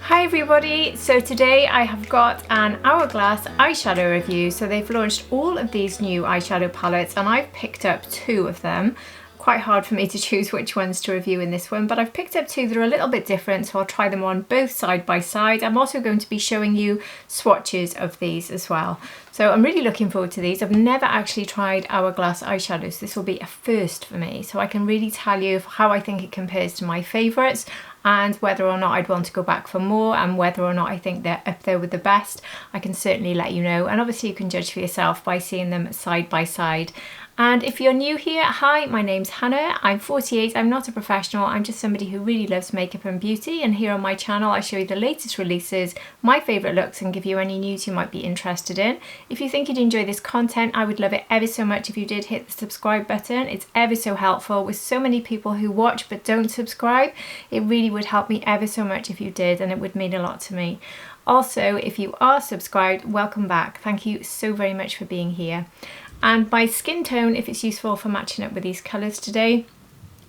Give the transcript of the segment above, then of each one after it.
Hi everybody, so today I have got an Hourglass eyeshadow review. So they've launched all of these new eyeshadow palettes and I've picked up two of them. Quite hard for me to choose which ones to review in this one, but I've picked up two that are a little bit different, so I'll try them on both side by side. I'm also going to be showing you swatches of these as well. So I'm really looking forward to these. I've never actually tried Hourglass eyeshadows. This will be a first for me, so I can really tell you how I think it compares to my favourites and whether or not I'd want to go back for more, and whether or not I think they're up there with the best. I can certainly let you know, and obviously you can judge for yourself by seeing them side by side. And if you're new here, hi, my name's Hannah, I'm 48, I'm not a professional, I'm just somebody who really loves makeup and beauty, and here on my channel I show you the latest releases, my favourite looks, and give you any news you might be interested in. If you think you'd enjoy this content, I would love it ever so much if you did hit the subscribe button. It's ever so helpful. With so many people who watch but don't subscribe, it really would help me ever so much if you did, and it would mean a lot to me. Also, if you are subscribed, welcome back. Thank you so very much for being here. And by skin tone, if it's useful for matching up with these colours today,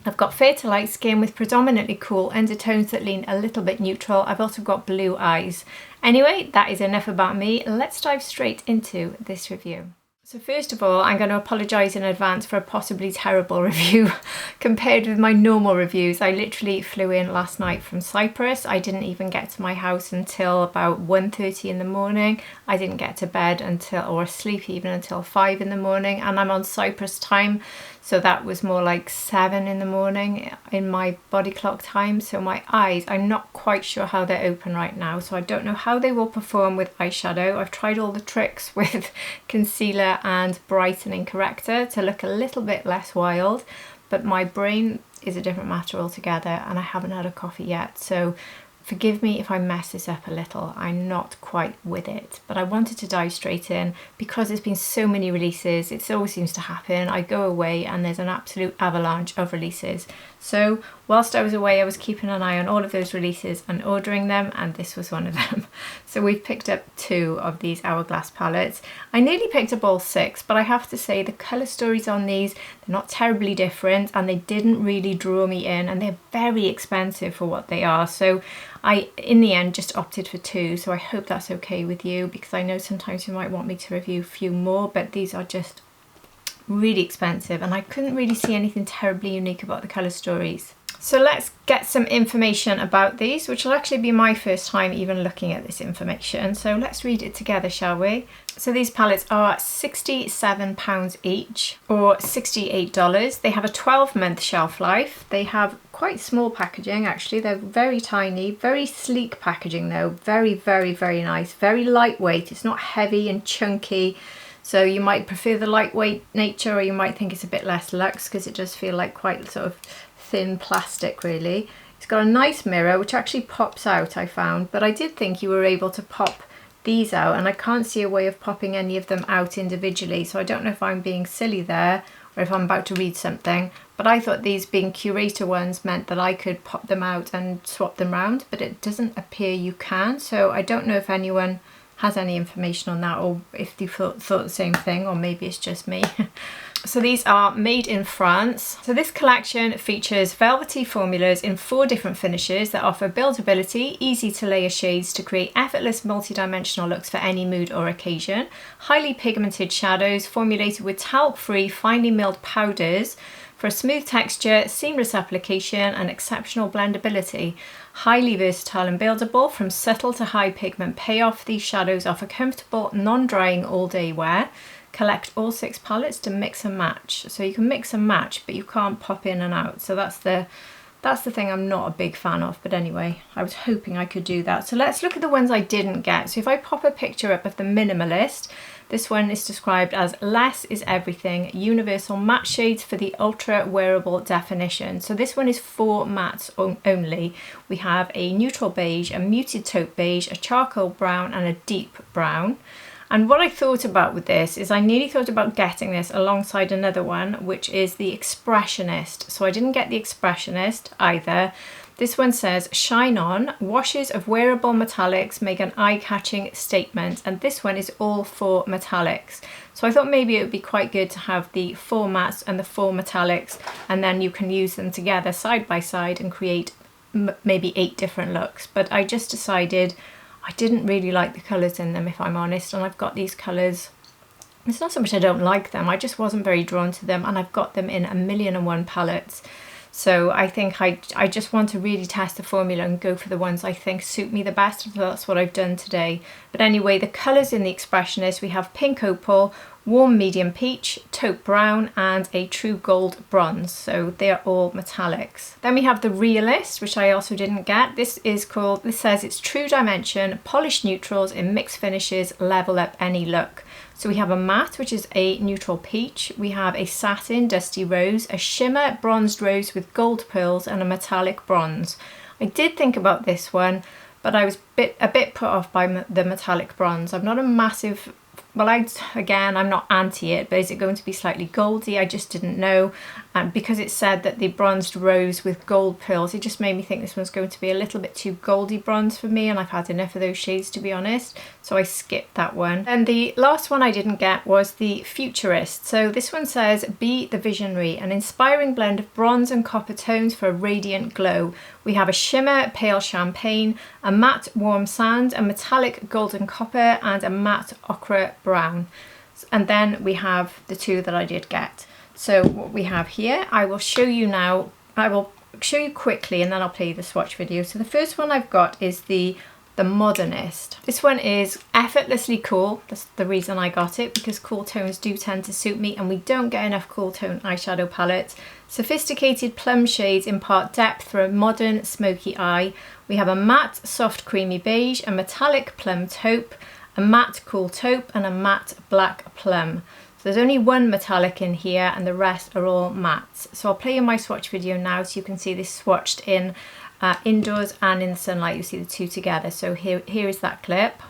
I've got fair to light skin with predominantly cool undertones that lean a little bit neutral. I've also got blue eyes. Anyway, that is enough about me. Let's dive straight into this review. So first of all, I'm going to apologise in advance for a possibly terrible review compared with my normal reviews. I literally flew in last night from Cyprus. I didn't even get to my house until about 1:30 in the morning. I didn't get to bed until, or sleep even, until 5 in the morning, and I'm on Cyprus time, so that was more like 7 in the morning in my body clock time. So my eyes, I'm not quite sure how they're open right now, so I don't know how they will perform with eyeshadow. I've tried all the tricks with concealer and brightening corrector to look a little bit less wild, but my brain is a different matter altogether, and I haven't had a coffee yet, so forgive me if I mess this up a little. I'm not quite with it, but I wanted to dive straight in because there's been so many releases. It always seems to happen. I go away and there's an absolute avalanche of releases. So whilst I was away, I was keeping an eye on all of those releases and ordering them, and this was one of them. So we've picked up two of these Hourglass palettes. I nearly picked up all 6, but I have to say the colour stories on these, they're not terribly different, and they didn't really draw me in, and they're very expensive for what they are. So I, in the end, just opted for 2, so I hope that's okay with you, because I know sometimes you might want me to review a few more, but these are just really expensive, and I couldn't really see anything terribly unique about the colour stories. So let's get some information about these, which will actually be my first time even looking at this information. So let's read it together, shall we? So these palettes are £67 each, or $68. They have a 12-month shelf life. They have quite small packaging, actually. They're very tiny, very sleek packaging though. Very, very, very nice. Very lightweight. It's not heavy and chunky. So you might prefer the lightweight nature, or you might think it's a bit less luxe, because it does feel like quite sort of thin plastic really. It's got a nice mirror which actually pops out, I found, but I did think you were able to pop these out, and I can't see a way of popping any of them out individually, so I don't know if I'm being silly there or if I'm about to read something, but I thought these being curator ones meant that I could pop them out and swap them round, but it doesn't appear you can. So I don't know if anyone has any information on that, or if you thought the same thing, or maybe it's just me. So these are made in France. So this collection features velvety formulas in 4 different finishes that offer buildability, easy to layer shades to create effortless multi-dimensional looks for any mood or occasion, highly pigmented shadows formulated with talc-free finely milled powders for a smooth texture, seamless application, and exceptional blendability. Highly versatile and buildable, from subtle to high pigment payoff, these shadows offer comfortable, non-drying all-day wear. Collect all 6 palettes to mix and match. So you can mix and match, but you can't pop in and out. So that's the thing I'm not a big fan of, but anyway, I was hoping I could do that. So let's look at the ones I didn't get. So if I pop a picture up of the Minimalist, this one is described as less is everything, universal matte shades for the ultra wearable definition. So this one is 4 mattes only. We have a neutral beige, a muted taupe beige, a charcoal brown, and a deep brown. And what I thought about with this is I nearly thought about getting this alongside another one, which is the Expressionist. So I didn't get the Expressionist either. This one says, shine on, washes of wearable metallics make an eye-catching statement. And this one is all 4 metallics. So I thought maybe it would be quite good to have the 4 mattes and the 4 metallics, and then you can use them together side by side and create maybe 8 different looks, but I just decided I didn't really like the colours in them, if I'm honest, and I've got these colours. It's not so much I don't like them, I just wasn't very drawn to them, and I've got them in 1,000,001 palettes. So I think I just want to really test the formula and go for the ones I think suit me the best. So that's what I've done today. But anyway, the colours in the Expressionist, we have Pink Opal, Warm Medium Peach, Taupe Brown, and a True Gold Bronze. So they're all metallics. Then we have the Realist, which I also didn't get. This says it's True Dimension, Polished Neutrals in Mixed Finishes, Level Up Any Look. So we have a matte, which is a neutral peach. We have a satin, dusty rose, a shimmer, bronzed rose with gold pearls, and a metallic bronze. I did think about this one, but I was a bit put off by the metallic bronze. I'm not a massive, well, I'm not anti it, but is it going to be slightly goldy? I just didn't know. And because it said that the bronzed rose with gold pearls, it just made me think this one's going to be a little bit too goldy bronze for me, and I've had enough of those shades, to be honest. So I skipped that one. And the last one I didn't get was the Futurist. So this one says, Be the Visionary, an inspiring blend of bronze and copper tones for a radiant glow. We have a shimmer, pale champagne, a matte warm sand, a metallic golden copper, and a matte ochre brown. And then we have the two that I did get. So what we have here, I will show you now. I will show you quickly and then I'll play you the swatch video. So the first one I've got is the Modernist. This one is effortlessly cool. That's the reason I got it, because cool tones do tend to suit me, and we don't get enough cool tone eyeshadow palettes. Sophisticated plum shades impart depth for a modern smoky eye. We have a matte soft creamy beige, a metallic plum taupe, a matte cool taupe, and a matte black plum. So there's only one metallic in here and the rest are all mattes. So I'll play you my swatch video now so you can see this swatched in indoors and in the sunlight. You see the two together. So here is that clip.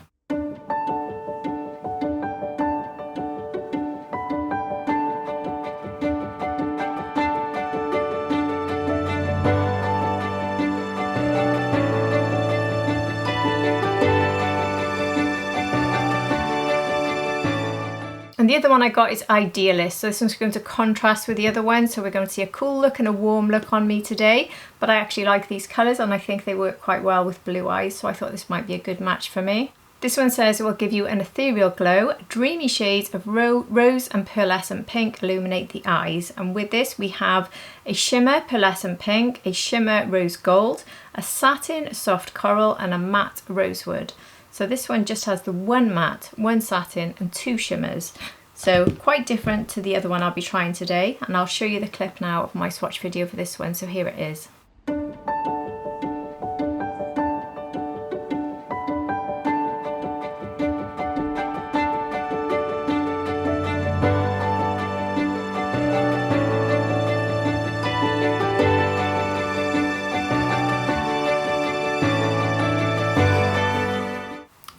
And the other one I got is Idealist. So this one's going to contrast with the other one. So we're going to see a cool look and a warm look on me today. But I actually like these colours and I think they work quite well with blue eyes. So I thought this might be a good match for me. This one says it will give you an ethereal glow. Dreamy shades of rose and pearlescent pink illuminate the eyes. And with this we have a shimmer pearlescent pink, a shimmer rose gold, a satin soft coral, and a matte rosewood. So this one just has the one matte, one satin, and two shimmers. So quite different to the other one I'll be trying today. And I'll show you the clip now of my swatch video for this one. So here it is.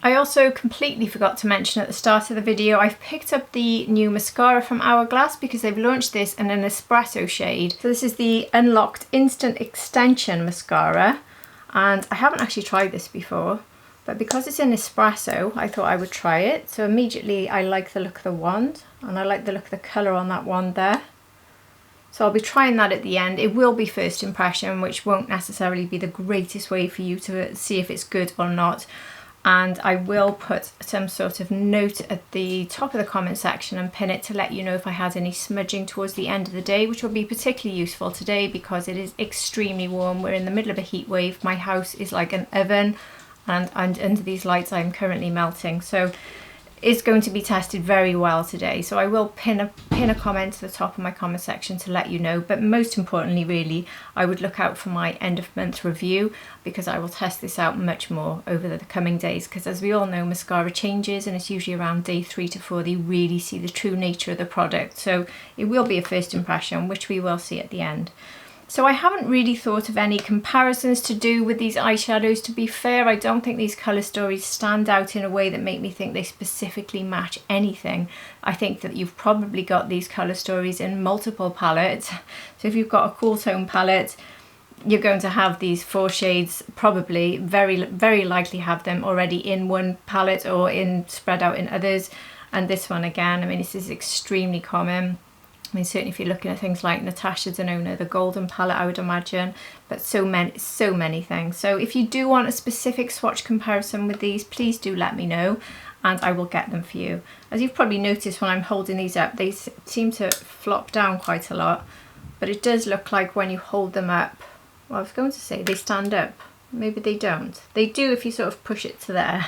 I also completely forgot to mention at the start of the video, I've picked up the new mascara from Hourglass because they've launched this in an Espresso shade. So this is the Unlocked Instant Extension Mascara, and I haven't actually tried this before, but because it's in Espresso, I thought I would try it. So immediately I like the look of the wand, and I like the look of the colour on that wand there. So I'll be trying that at the end. It will be first impression, which won't necessarily be the greatest way for you to see if it's good or not. And I will put some sort of note at the top of the comment section and pin it to let you know if I had any smudging towards the end of the day, which will be particularly useful today because it is extremely warm. We're in the middle of a heat wave. My house is like an oven, and under these lights I'm currently melting. So it's going to be tested very well today. So I will pin a comment to the top of my comment section to let you know. But most importantly, really, I would look out for my end of month review because I will test this out much more over the coming days. Because as we all know, mascara changes and it's usually around day 3 to 4 they really see the true nature of the product. So it will be a first impression, which we will see at the end. So I haven't really thought of any comparisons to do with these eyeshadows. To be fair, I don't think these colour stories stand out in a way that make me think they specifically match anything. I think that you've probably got these colour stories in multiple palettes. So if you've got a cool tone palette, you're going to have these 4 shades, probably very likely have them already in one palette or spread out in others. And this one again, I mean, this is extremely common. I mean, certainly if you're looking at things like Natasha Denona, the golden palette, I would imagine, but so many things. So if you do want a specific swatch comparison with these, please do let me know and I will get them for you. As you've probably noticed when I'm holding these up, they seem to flop down quite a lot, but it does look like when you hold them up, well, I was going to say they stand up. Maybe they don't. They do if you sort of push it to there.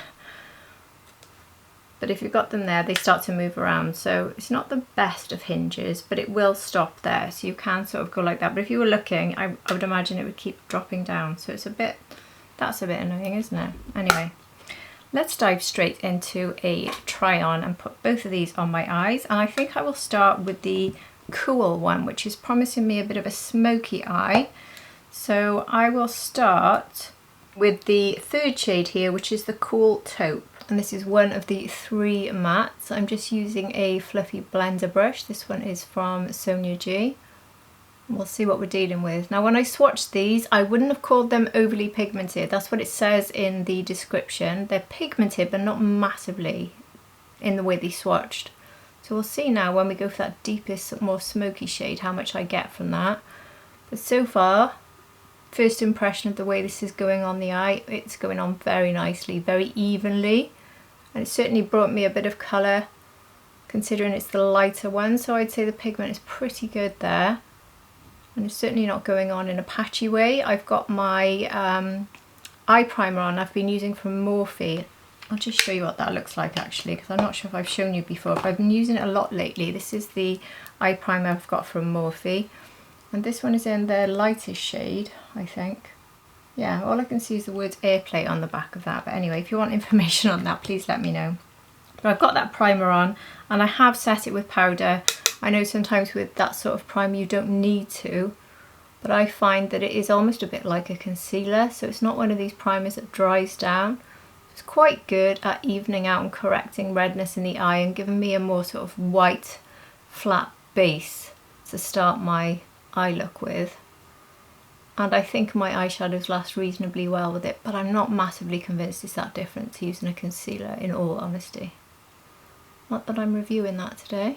But if you've got them there, they start to move around. So it's not the best of hinges, but it will stop there. So you can sort of go like that. But if you were looking, I would imagine it would keep dropping down. So it's a bit, that's a bit annoying, isn't it? Anyway, let's dive straight into a try on and put both of these on my eyes. And I think I will start with the cool one, which is promising me a bit of a smoky eye. So I will start with the third shade here, which is the Cool Taupe. And this is one of the 3 mattes. I'm just using a fluffy blender brush. This one is from Sonia G. We'll see what we're dealing with. Now when I swatched these, I wouldn't have called them overly pigmented. That's what it says in the description. They're pigmented, but not massively in the way they swatched. So we'll see now when we go for that deepest, more smoky shade, how much I get from that. But so far, first impression of the way this is going on the eye, it's going on very nicely, very evenly, and it certainly brought me a bit of colour considering it's the lighter one, so I'd say the pigment is pretty good there, and it's certainly not going on in a patchy way. I've got my eye primer on, I've been using from Morphe. I'll just show you what that looks like actually, because I'm not sure if I've shown you before, but I've been using it a lot lately. This is the eye primer I've got from Morphe. And this one is in the lightest shade, I think. Yeah, all I can see is the words Airplay on the back of that. But anyway, if you want information on that, please let me know. But I've got that primer on and I have set it with powder. I know sometimes with that sort of primer you don't need to, but I find that it is almost a bit like a concealer. So it's not one of these primers that dries down. It's quite good at evening out and correcting redness in the eye and giving me a more sort of white, flat base to start my eye look with, and I think my eyeshadows last reasonably well with it, but I'm not massively convinced it's that different to using a concealer, in all honesty. Not that I'm reviewing that today.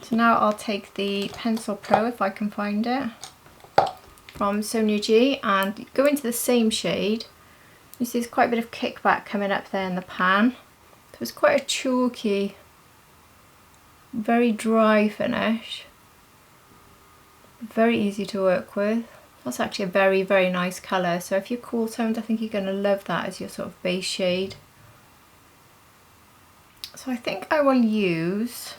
So now I'll take the Pencil Pro, if I can find it, from Sonia G, and go into the same shade. You see there's quite a bit of kickback coming up there in the pan, so it's quite a chalky, very dry finish. Very easy to work with. That's actually a very, very nice colour. So if you're cool toned, I think you're going to love that as your sort of base shade. So I think I will use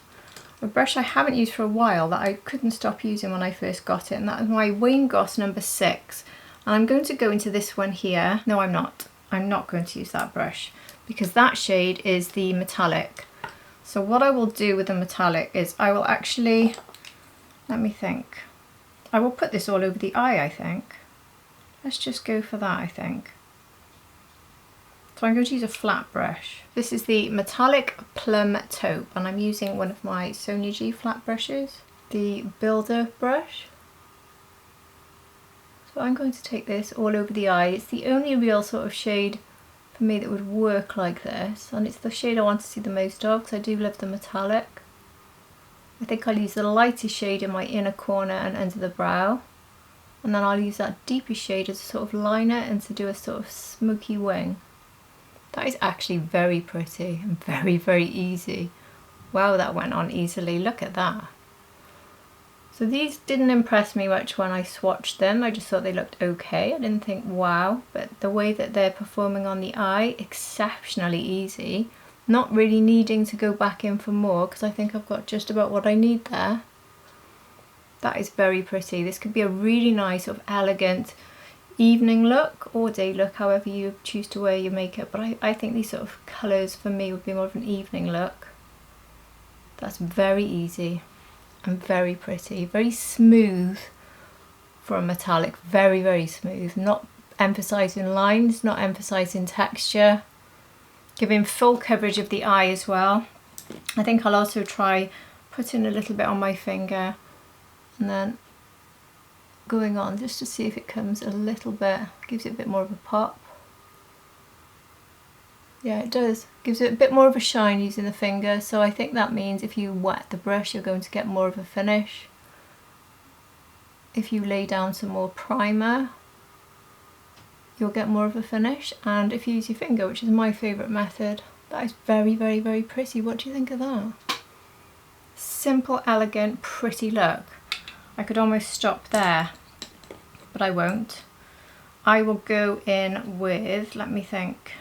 a brush I haven't used for a while that I couldn't stop using when I first got it, and that is my Wayne Goss number 6. And I'm going to go into this one here. No, I'm not. I'm not going to use that brush because that shade is the metallic. So what I will do with the metallic is I will actually, let me think. I will put this all over the eye, I think. Let's just go for that, I think. So I'm going to use a flat brush. This is the Metallic Plum Taupe, and I'm using one of my Sonia G flat brushes, the Builder brush. So I'm going to take this all over the eye. It's the only real sort of shade for me that would work like this, and it's the shade I want to see the most of because I do love the metallic. I think I'll use the lightest shade in my inner corner and under the brow, and then I'll use that deepest shade as a sort of liner and to do a sort of smoky wing. That is actually very pretty and very, very easy. Wow, that went on easily, look at that. So these didn't impress me much when I swatched them, I just thought they looked okay. I didn't think wow, but the way that they're performing on the eye, exceptionally easy. Not really needing to go back in for more because I think I've got just about what I need there. That is very pretty. This could be a really nice sort of elegant evening look or day look, however you choose to wear your makeup, but I think these sort of colours for me would be more of an evening look. That's very easy and very pretty, very smooth for a metallic, very, very smooth, not emphasising lines, not emphasising texture. Giving full coverage of the eye as well. I think I'll also try putting a little bit on my finger and then going on just to see if it comes a little bit, gives it a bit more of a pop. Yeah, it does. Gives it a bit more of a shine using the finger, so I think that means if you wet the brush you're going to get more of a finish. If you lay down some more primer, you'll get more of a finish, and if you use your finger, which is my favourite method, that is very, very, very pretty. What do you think of that? Simple, elegant, pretty look. I could almost stop there, but I won't. I will go in with, let me think,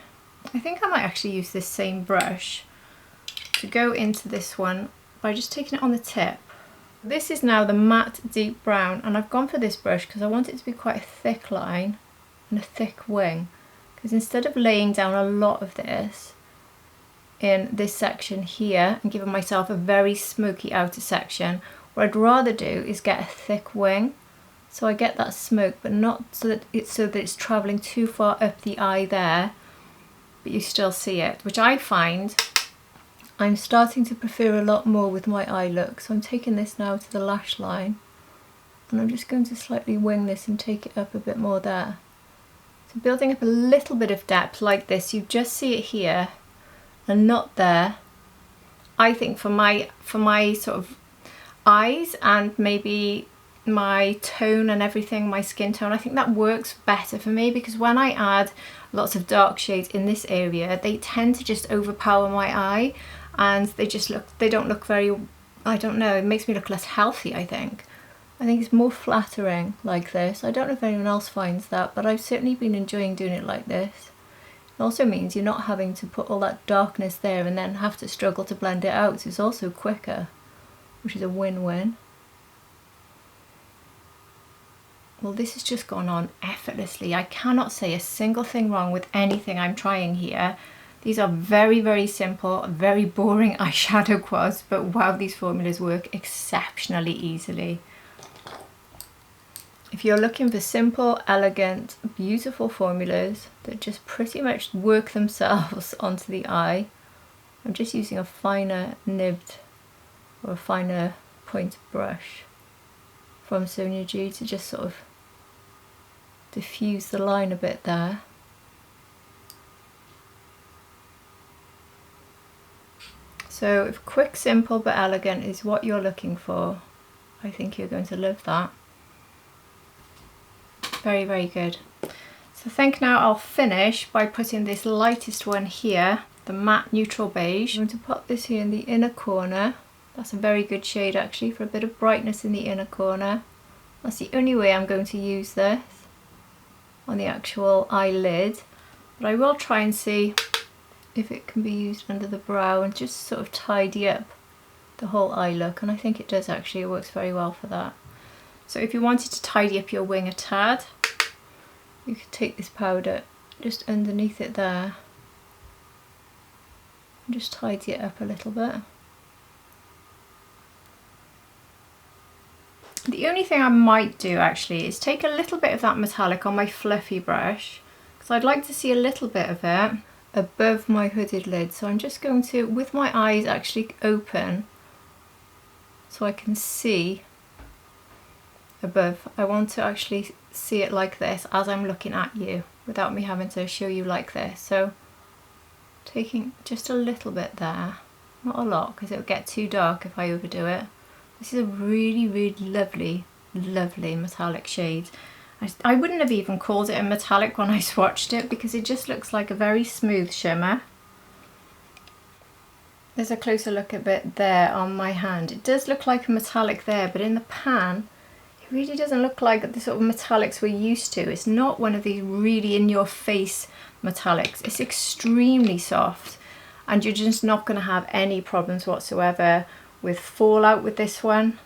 I think I might actually use this same brush to go into this one by just taking it on the tip. This is now the matte deep brown, and I've gone for this brush because I want it to be quite a thick line and a thick wing, because instead of laying down a lot of this in this section here and giving myself a very smoky outer section, what I'd rather do is get a thick wing, so I get that smoke, but not so that it's travelling too far up the eye there, but you still see it, which I find I'm starting to prefer a lot more with my eye look. So I'm taking this now to the lash line, and I'm just going to slightly wing this and take it up a bit more there. So building up a little bit of depth like this, you just see it here and not there. I think for my sort of eyes and maybe my tone and everything, my skin tone, I think that works better for me, because when I add lots of dark shades in this area, they tend to just overpower my eye, and they don't look very, I don't know, it makes me look less healthy. I think it's more flattering like this. I don't know if anyone else finds that, but I've certainly been enjoying doing it like this. It also means you're not having to put all that darkness there and then have to struggle to blend it out, so it's also quicker, which is a win-win. Well, this has just gone on effortlessly. I cannot say a single thing wrong with anything I'm trying here. These are very, very simple, very boring eyeshadow quads, but wow, these formulas work exceptionally easily. If you're looking for simple, elegant, beautiful formulas that just pretty much work themselves onto the eye, I'm just using a finer nibbed or a finer point brush from Sonia G to just sort of diffuse the line a bit there. So if quick, simple but elegant is what you're looking for, I think you're going to love that. Very, very good. So I think now I'll finish by putting this lightest one here, the matte neutral beige. I'm going to pop this here in the inner corner. That's a very good shade actually for a bit of brightness in the inner corner. That's the only way I'm going to use this on the actual eyelid, but I will try and see if it can be used under the brow and just sort of tidy up the whole eye look, and I think it does actually. It works very well for that. So if you wanted to tidy up your wing a tad, you could take this powder just underneath it there and just tidy it up a little bit. The only thing I might do actually is take a little bit of that metallic on my fluffy brush, because I'd like to see a little bit of it above my hooded lid. So I'm just going to, with my eyes actually open so I can see above, I want to actually see it like this as I'm looking at you without me having to show you like this. So taking just a little bit there, not a lot because it'll get too dark if I overdo it. This is a really, really lovely, lovely metallic shade. I wouldn't have even called it a metallic when I swatched it, because it just looks like a very smooth shimmer. There's a closer look at it there on my hand. It does look like a metallic there, but in the pan, it really doesn't look like the sort of metallics we're used to. It's not one of these really in-your-face metallics. It's extremely soft, and you're just not going to have any problems whatsoever with fallout with this one.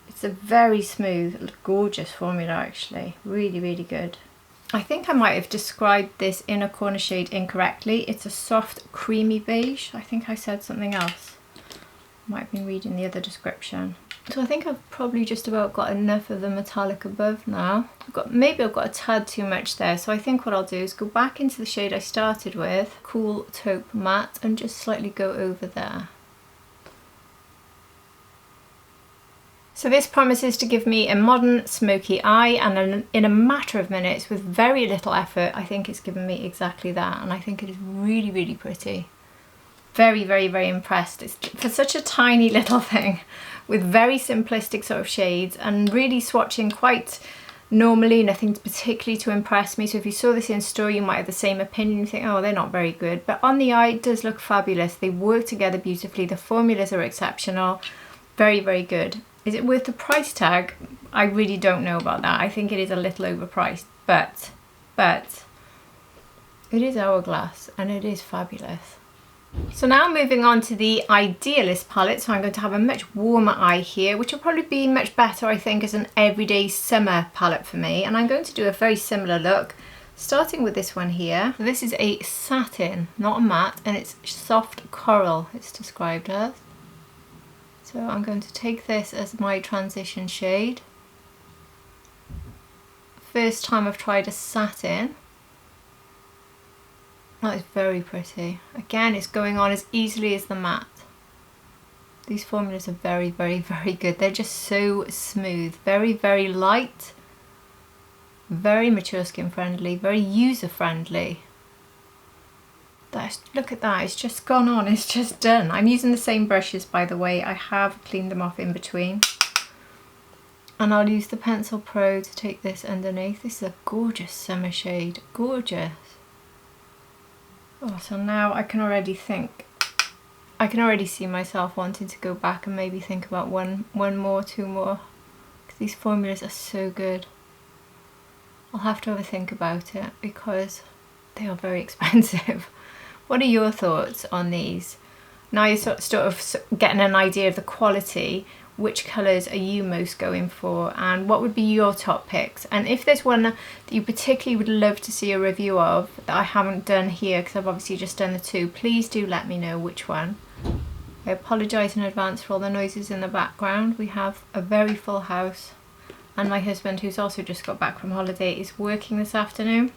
It's a very smooth, gorgeous formula actually. Really, really good. I think I might have described this inner corner shade incorrectly. It's a soft creamy beige. I think I said something else. Might have been reading the other description. So I think I've probably just about got enough of the metallic above now. Maybe I've got a tad too much there, so I think what I'll do is go back into the shade I started with, Cool Taupe Matte, and just slightly go over there. So this promises to give me a modern smoky eye, and in a matter of minutes with very little effort, I think it's given me exactly that, and I think it is really, really pretty. Very, very, very impressed. It's for such a tiny little thing with very simplistic sort of shades and really swatching quite normally, nothing particularly to impress me. So if you saw this in store, you might have the same opinion. You think, oh, they're not very good. But on the eye, it does look fabulous. They work together beautifully. The formulas are exceptional. Very, very good. Is it worth the price tag? I really don't know about that. I think it is a little overpriced, but it is Hourglass and it is fabulous. So now moving on to the Idealist palette. So I'm going to have a much warmer eye here, which will probably be much better, I think, as an everyday summer palette for me. And I'm going to do a very similar look, starting with this one here. So this is a satin, not a matte, and it's soft coral, it's described as. So I'm going to take this as my transition shade. First time I've tried a satin. That is very pretty. Again, it's going on as easily as the matte. These formulas are very, very, very good. They're just so smooth. Very, very light. Very mature skin friendly. Very user friendly. Look at that. It's just gone on. It's just done. I'm using the same brushes, by the way. I have cleaned them off in between. And I'll use the Pencil Pro to take this underneath. This is a gorgeous summer shade. Gorgeous. Oh, so now I can already see myself wanting to go back and maybe think about one more, two more, because these formulas are so good. I'll have to have a think about it because they are very expensive. What are your thoughts on these? Now you're sort of getting an idea of the quality. Which colours are you most going for, and what would be your top picks? And if there's one that you particularly would love to see a review of that I haven't done here, because I've obviously just done the two, please do let me know which one. I apologise in advance for all the noises in the background. We have a very full house, and my husband, who's also just got back from holiday, is working this afternoon,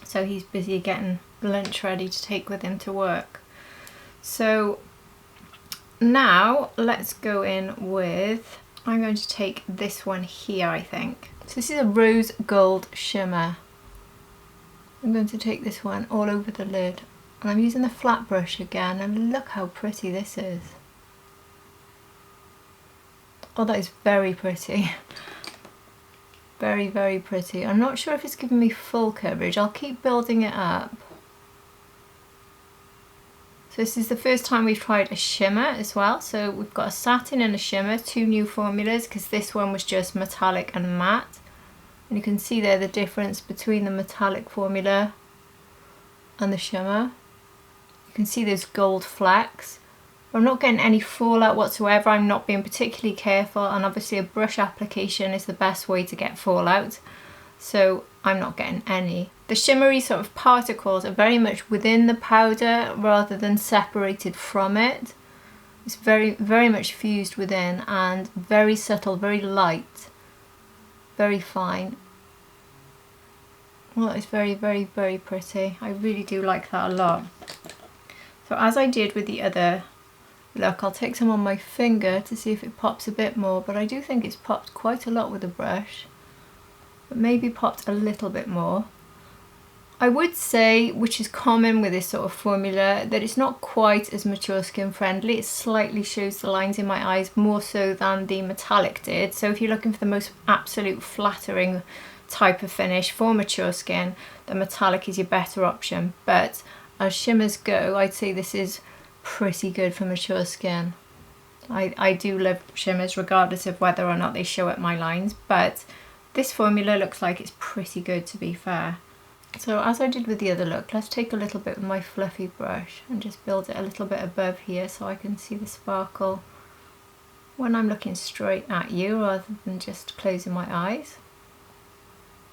so he's busy getting lunch ready to take with him to work. So now let's go in with, I'm going to take this one here, I think. So this is a rose gold shimmer. I'm going to take this one all over the lid, and I'm using the flat brush again, and look how pretty this is. Oh, that is very pretty. Very, very pretty. I'm not sure if it's giving me full coverage. I'll keep building it up. So this is the first time we've tried a shimmer as well. So we've got a satin and a shimmer, two new formulas, because this one was just metallic and matte. And you can see there the difference between the metallic formula and the shimmer. You can see those gold flecks. I'm not getting any fallout whatsoever. I'm not being particularly careful, and obviously a brush application is the best way to get fallout. So I'm not getting any. The shimmery sort of particles are very much within the powder rather than separated from it. It's very, very much fused within, and very subtle, very light, very fine. Well, it's very, very, very pretty. I really do like that a lot. So as I did with the other look, I'll take some on my finger to see if it pops a bit more, but I do think it's popped quite a lot with the brush. But maybe popped a little bit more. I would say, which is common with this sort of formula, that it's not quite as mature skin friendly. It slightly shows the lines in my eyes more so than the metallic did. So if you're looking for the most absolute flattering type of finish for mature skin, the metallic is your better option. But as shimmers go, I'd say this is pretty good for mature skin. I do love shimmers regardless of whether or not they show up my lines, but this formula looks like it's pretty good, to be fair. So as I did with the other look, let's take a little bit with my fluffy brush and just build it a little bit above here so I can see the sparkle when I'm looking straight at you rather than just closing my eyes.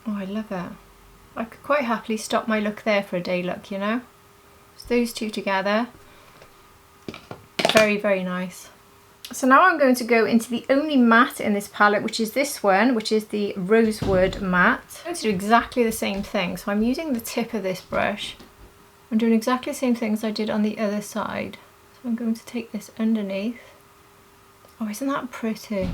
Oh, I love it. I could quite happily stop my look there for a day look, you know? So those two together, very, very nice. So now I'm going to go into the only matte in this palette, which is this one, which is the Rosewood matte. I'm going to do exactly the same thing. So I'm using the tip of this brush. I'm doing exactly the same thing as I did on the other side. So I'm going to take this underneath. Oh, isn't that pretty?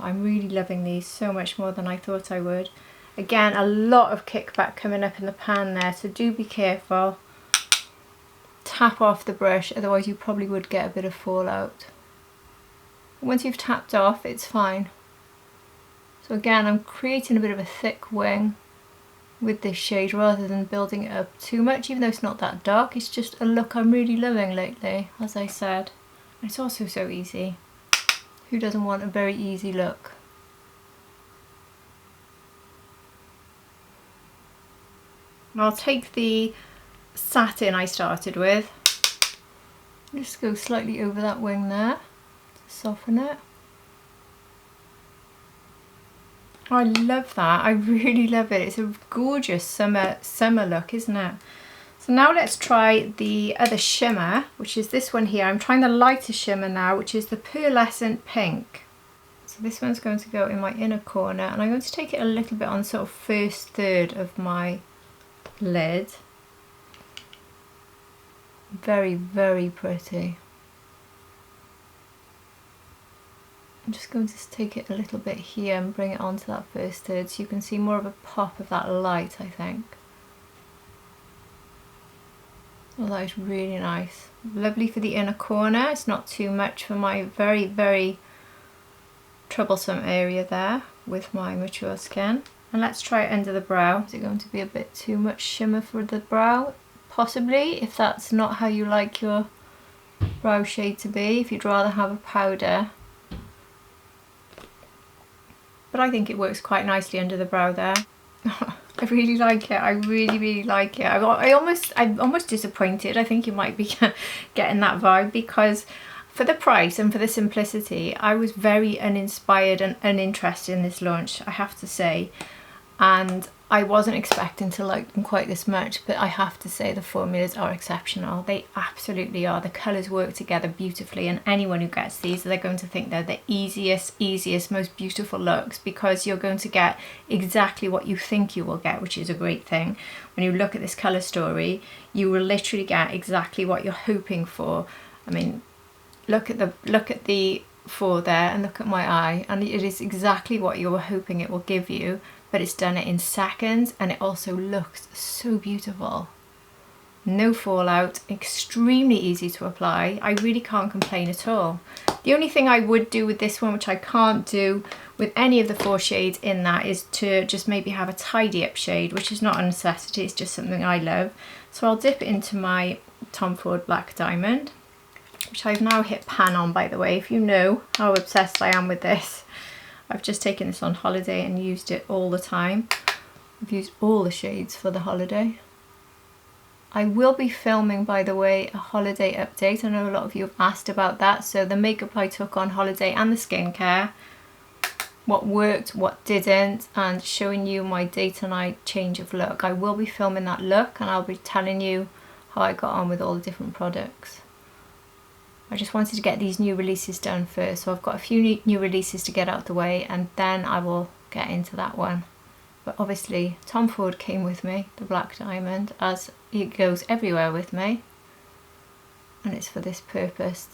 I'm really loving these so much more than I thought I would. Again, a lot of kickback coming up in the pan there, so do be careful. Tap off the brush, otherwise you probably would get a bit of fallout. Once you've tapped off, it's fine. So again, I'm creating a bit of a thick wing with this shade rather than building it up too much, even though it's not that dark. It's just a look I'm really loving lately, as I said. It's also so easy. Who doesn't want a very easy look? I'll take the satin I started with, just go slightly over that wing there to soften it. Oh, I love that. I really love it. It's a gorgeous summer look, isn't it? So now let's try the other shimmer, which is this one here. I'm trying the lighter shimmer now, which is the Pearlescent Pink. So this one's going to go in my inner corner, and I'm going to take it a little bit on sort of first third of my lid. Very, very pretty. I'm just going to take it a little bit here and bring it onto that first third so you can see more of a pop of that light, I think. Oh, that is really nice. Lovely for the inner corner. It's not too much for my very, very troublesome area there with my mature skin. And let's try it under the brow. Is it going to be a bit too much shimmer for the brow? Possibly, if that's not how you like your brow shade to be, if you'd rather have a powder. But I think it works quite nicely under the brow there. I really like it. I really, really like it. I'm almost disappointed. I think you might be getting that vibe, because for the price and for the simplicity, I was very uninspired and uninterested in this launch, I have to say. And I wasn't expecting to like them quite this much, but I have to say the formulas are exceptional. They absolutely are. The colours work together beautifully, and anyone who gets these, they're going to think they're the easiest, most beautiful looks, because you're going to get exactly what you think you will get, which is a great thing. When you look at this colour story, you will literally get exactly what you're hoping for. I mean, look at the four there, and look at my eye, and it is exactly what you were hoping it will give you. But it's done it in seconds, and it also looks so beautiful. No fallout, extremely easy to apply. I really can't complain at all. The only thing I would do with this one, which I can't do with any of the 4 shades in that, is to just maybe have a tidy up shade, which is not a necessity, it's just something I love. So I'll dip into my Tom Ford Black Diamond, which I've now hit pan on, by the way, if you know how obsessed I am with this. I've just taken this on holiday and used it all the time. I've used all the shades for the holiday. I will be filming, by the way, a holiday update. I know a lot of you have asked about that. So the makeup I took on holiday and the skincare, what worked, what didn't, and showing you my day to night change of look. I will be filming that look, and I'll be telling you how I got on with all the different products. I just wanted to get these new releases done first, so I've got a few new releases to get out the way, and then I will get into that one. But obviously Tom Ford came with me, the Black Diamond, as it goes everywhere with me, and it's for this purpose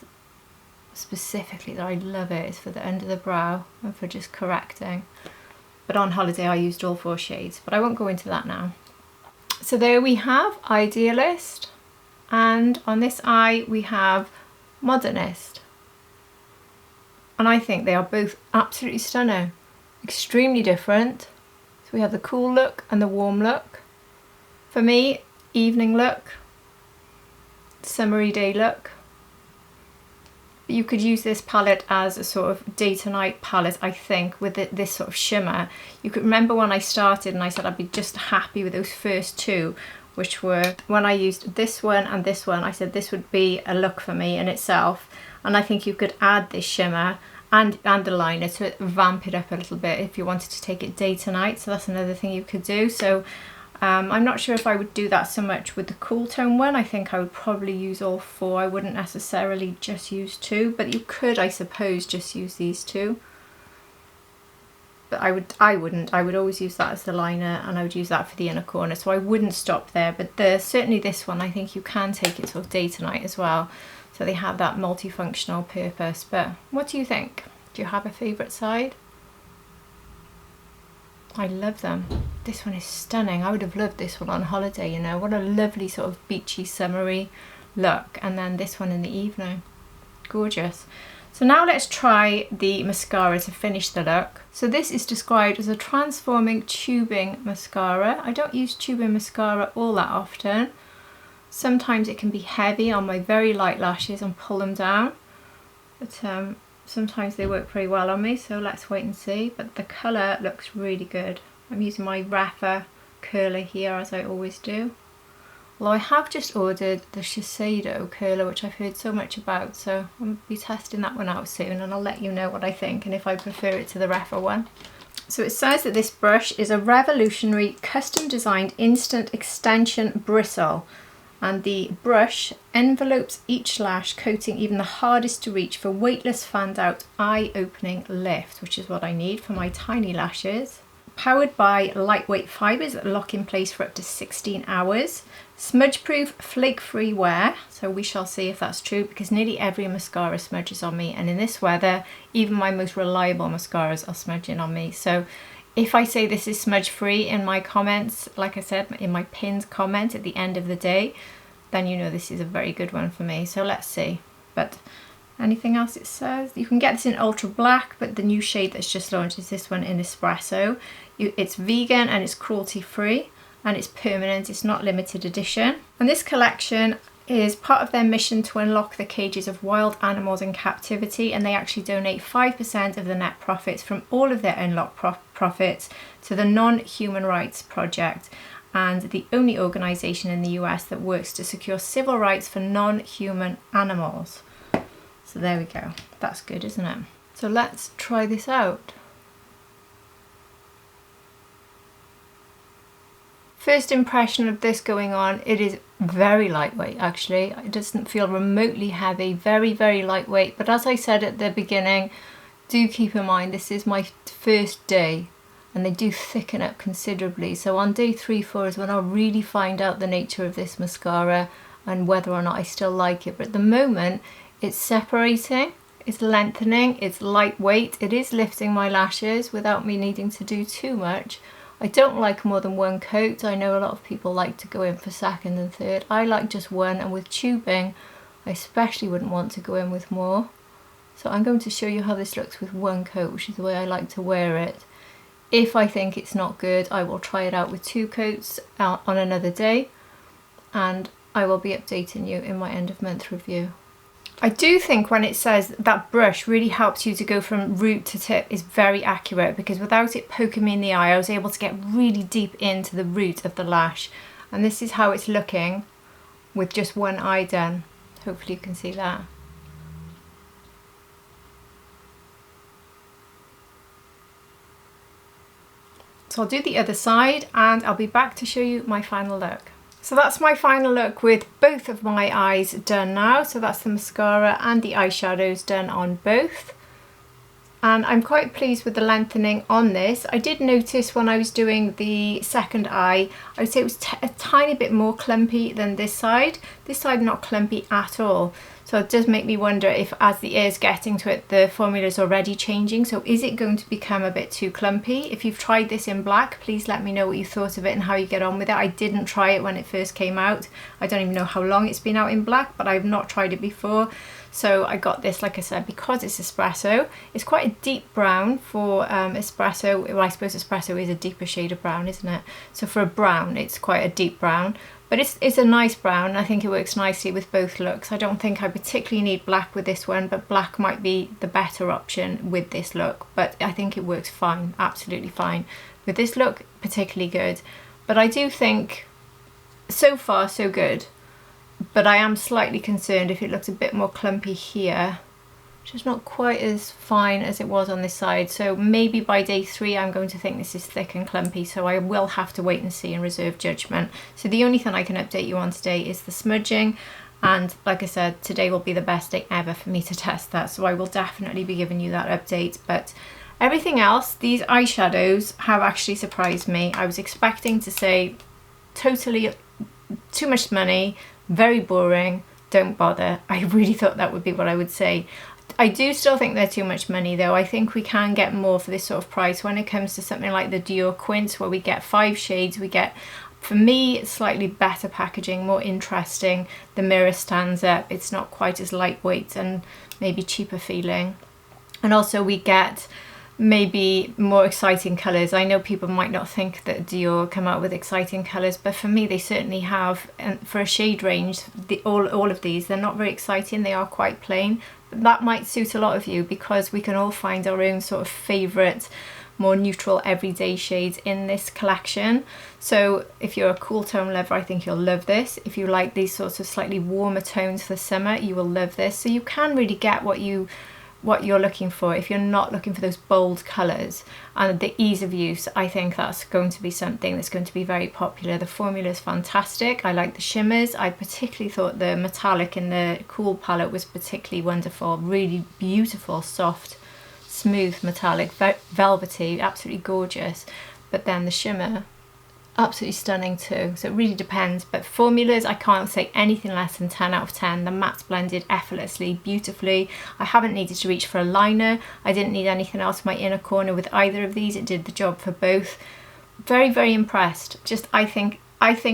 specifically that I love it. It's for the under the brow and for just correcting. But on holiday I used all 4 shades, but I won't go into that now. So there we have Idealist, and on this eye we have Modernist, and I think they are both absolutely stunning, extremely different. So we have the cool look and the warm look. For me, evening look, summery day look. You could use this palette as a sort of day to night palette, I think, with this sort of shimmer. You could remember when I started and I said I'd be just happy with those first 2, which were when I used this one and this one. I said this would be a look for me in itself, and I think you could add this shimmer and the liner to vamp it up a little bit if you wanted to take it day to night. So that's another thing you could do. So I'm not sure if I would do that so much with the cool tone one. I think I would probably use all 4. I wouldn't necessarily just use 2, but you could, I suppose, just use these 2. But I wouldn't. I would always use that as the liner, and I would use that for the inner corner, so I wouldn't stop there. But certainly this one, I think you can take it sort of day to night as well, so they have that multifunctional purpose. But what do you think? Do you have a favourite side? I love them. This one is stunning. I would have loved this one on holiday, you know. What a lovely sort of beachy, summery look. And then this one in the evening. Gorgeous. So now let's try the mascara to finish the look. So this is described as a transforming tubing mascara. I don't use tubing mascara all that often. Sometimes it can be heavy on my very light lashes and pull them down. But sometimes they work pretty well on me, so let's wait and see. But the colour looks really good. I'm using my Rapha curler here, as I always do. Although I have just ordered the Shiseido curler, which I've heard so much about, so I'll be testing that one out soon, and I'll let you know what I think and if I prefer it to the Rapha one. So it says that this brush is a revolutionary custom designed instant extension bristle, and the brush envelopes each lash, coating even the hardest to reach for weightless fanned out eye-opening lift, which is what I need for my tiny lashes. Powered by lightweight fibres that lock in place for up to 16 hours. Smudge-proof, flake-free wear, so we shall see if that's true, because nearly every mascara smudges on me, and in this weather, even my most reliable mascaras are smudging on me. So if I say this is smudge-free in my comments, like I said, in my pinned comment at the end of the day, then you know this is a very good one for me. So let's see. But anything else it says? You can get this in Ultra Black, but the new shade that's just launched is this one in Espresso. It's vegan and it's cruelty-free and it's permanent, it's not limited edition. And this collection is part of their mission to unlock the cages of wild animals in captivity, and they actually donate 5% of the net profits from all of their unlocked profits to the Non-Human Rights Project, and the only organisation in the US that works to secure civil rights for non-human animals. So there we go. That's good, isn't it? So let's try this out. First impression of this going on, it is very lightweight actually. It doesn't feel remotely heavy, very, very lightweight. But as I said at the beginning, do keep in mind this is my first day and they do thicken up considerably. So on day 3, 4 is when I'll really find out the nature of this mascara and whether or not I still like it. But at the moment, it's separating, it's lengthening, it's lightweight, it is lifting my lashes without me needing to do too much. I don't like more than one coat. I know a lot of people like to go in for second and third. I like just one, and with tubing, I especially wouldn't want to go in with more. So I'm going to show you how this looks with one coat, which is the way I like to wear it. If I think it's not good, I will try it out with 2 coats on another day, and I will be updating you in my end of month review. I do think when it says that brush really helps you to go from root to tip is very accurate, because without it poking me in the eye, I was able to get really deep into the root of the lash. And this is how it's looking with just one eye done. Hopefully you can see that. So I'll do the other side and I'll be back to show you my final look. So that's my final look with both of my eyes done now. So that's the mascara and the eyeshadows done on both. And I'm quite pleased with the lengthening on this. I did notice when I was doing the second eye, I would say it was a tiny bit more clumpy than this side. This side not clumpy at all. So it does make me wonder if as the air's getting to it, the formula is already changing. So is it going to become a bit too clumpy? If you've tried this in black, please let me know what you thought of it and how you get on with it. I didn't try it when it first came out. I don't even know how long it's been out in black, but I've not tried it before. So I got this, like I said, because it's espresso. It's quite a deep brown for espresso. Well, I suppose espresso is a deeper shade of brown, isn't it? So for a brown, it's quite a deep brown. But it's a nice brown. I think it works nicely with both looks. I don't think I particularly need black with this one, but black might be the better option with this look. But I think it works fine, absolutely fine. With this look, particularly good. But I do think, so far, so good. But I am slightly concerned if it looks a bit more clumpy here, which is not quite as fine as it was on this side. So maybe by day 3 I'm going to think this is thick and clumpy, so I will have to wait and see and reserve judgment. So the only thing I can update you on today is the smudging, and like I said, today will be the best day ever for me to test that, so I will definitely be giving you that update. But everything else, these eyeshadows have actually surprised me. I was expecting to say totally too much money, very boring, don't bother. I really thought that would be what I would say. I do still think they're too much money though. I think we can get more for this sort of price. When it comes to something like the Dior Quince, where we get 5 shades, we get, for me, slightly better packaging, more interesting. The mirror stands up, it's not quite as lightweight and maybe cheaper feeling. And also we get maybe more exciting colours. I know people might not think that Dior come out with exciting colours, but for me they certainly have. And for a shade range, all of these, they're not very exciting, they are quite plain. But that might suit a lot of you because we can all find our own sort of favourite, more neutral everyday shades in this collection. So if you're a cool tone lover, I think you'll love this. If you like these sorts of slightly warmer tones for summer, you will love this. So you can really get what you're looking for if you're not looking for those bold colours. And the ease of use, I think that's going to be something that's going to be very popular. The formula is fantastic. I like the shimmers. I particularly thought the metallic in the Cool palette was particularly wonderful. Really beautiful, soft, smooth metallic, velvety, absolutely gorgeous. But then the shimmer, absolutely stunning too. So it really depends, but formulas, I can't say anything less than 10 out of 10. The matte's blended effortlessly, beautifully. I haven't needed to reach for a liner. I didn't need anything else in my inner corner with either of these. It did the job for both. Very, very impressed. Just I think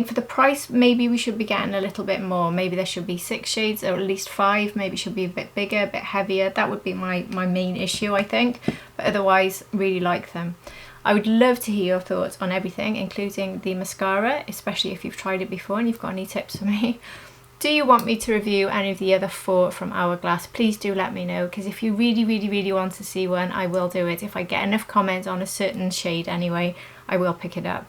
for the price, maybe we should be getting a little bit more. Maybe there should be 6 shades or at least 5. Maybe it should be a bit bigger, a bit heavier. That would be my main issue, I think. But otherwise, really like them. I would love to hear your thoughts on everything, including the mascara, especially if you've tried it before and you've got any tips for me. Do you want me to review any of the other 4 from Hourglass? Please do let me know, because if you really, really, really want to see one, I will do it. If I get enough comments on a certain shade anyway, I will pick it up.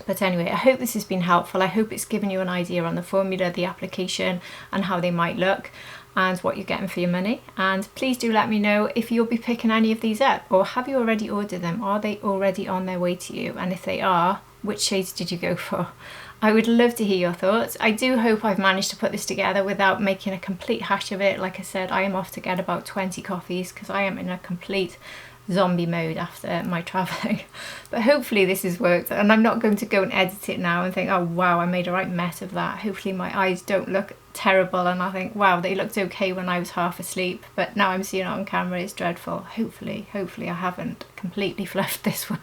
But anyway, I hope this has been helpful. I hope it's given you an idea on the formula, the application, and how they might look, and what you're getting for your money. And please do let me know if you'll be picking any of these up, or have you already ordered them? Are they already on their way to you? And if they are, which shades did you go for? I would love to hear your thoughts. I do hope I've managed to put this together without making a complete hash of it. Like I said, I am off to get about 20 coffees because I am in a complete zombie mode after my travelling. But hopefully this has worked, and I'm not going to go and edit it now and think, oh wow, I made a right mess of that. Hopefully my eyes don't look terrible and I think, wow, they looked okay when I was half asleep, but now I'm seeing it on camera, it's dreadful. Hopefully I haven't completely fluffed this one.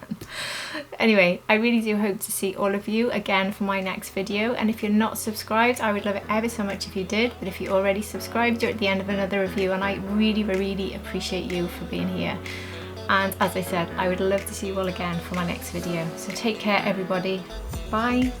Anyway, I really do hope to see all of you again for my next video, and if you're not subscribed, I would love it ever so much if you did. But if you're already subscribed, you're at the end of another review, and I really, really appreciate you for being here. And as I said, I would love to see you all again for my next video. So take care everybody, bye.